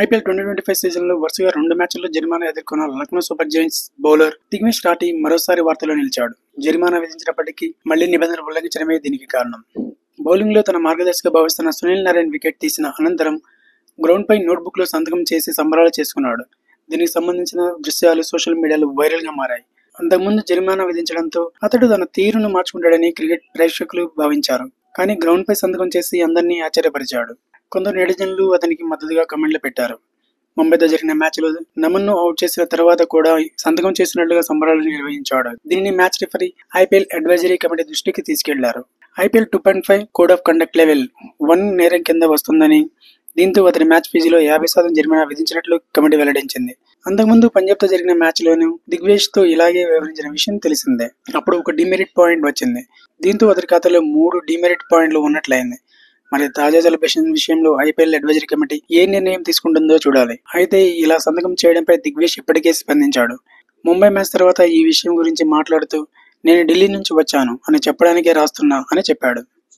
IPL 2025 సీజన్లో వరుసగా 2 మ్యాచ్ల్లో జరిమానా ఎదుర్కొన్న Lucknow Super Giants bowler Digvesh Rathi మరోసారి వార్తల్లో నిలిచాడు. జరిమానా విధించినప్పటికీ మళ్లీ నిబంధనలు ఉల్లంఘించడమే దీనికి కారణం. బౌలింగ్లో తన మార్గదర్శిగా భావిస్తున్న సునీల్ నారాయణ్ వికెట్ తీసిన అనంతరం గ్రౌండ్పై నోట్బుక్లో సంతకం చేసి సంబరాలు చేసుకున్నాడు. దీనికి సంబంధించిన దృశ్యాలు సోషల్ మీడియాలో వైరల్గా మారాయి. అంతకుముందు జరిమానా విధించడంతో అతడు తన తీరును మార్చుకుంటాడని క్రికెట్ ప్రేక్షకులు భావించారు. కానీ గ్రౌండ్పై సంతకం చేసి అందరినీ ఆశ్చర్యపరిచాడు. కొందరు నెటిజన్లు అతనికి మద్దతుగా కమెంట్లు పెట్టారు. ముంబైతో జరిగిన మ్యాచ్లో నమన్ను అవుట్ చేసిన తర్వాత కూడా సంతకం చేసినట్లుగా సంబరాలు నిర్వహించాడు. దీనిని match referee, IPL advisory committee దృష్టికి తీసుకెళ్లారు. IPL 2.5 code of conduct level 1 నేరం కింద వస్తుందని, దీంతో అతని మ్యాచ్ ఫీజులో 50% జరిమానా విధించినట్లు కమిటీ వెల్లడించింది. అంతకుముందు పంజాబ్తో జరిగిన మ్యాచ్లోనూ దిగ్విష్ తో ఇలాగే వ్యవహరించిన విషయం తెలిసిందే. అప్పుడు ఒక డిమెరిట్ పాయింట్ వచ్చింది. దీంతో అతని ఖాతాలో 3 డిమెరిట్ పాయింట్లు ఉన్నట్లయింది. మరి తాజా సెలబ్రేషన్ విషయంలో ఐపీఎల్ అడ్వైజరీ కమిటీ ఏ నిర్ణయం తీసుకుంటుందో చూడాలి. అయితే ఇలా సంతకం చేయడంపై దిగ్విష్ ఇప్పటికే స్పందించాడు. ముంబై మ్యాచ్ తర్వాత ఈ విషయం గురించి మాట్లాడుతూ, నేను ఢిల్లీ నుంచి వచ్చాను అని చెప్పడానికే రాస్తున్నా అని చెప్పాడు.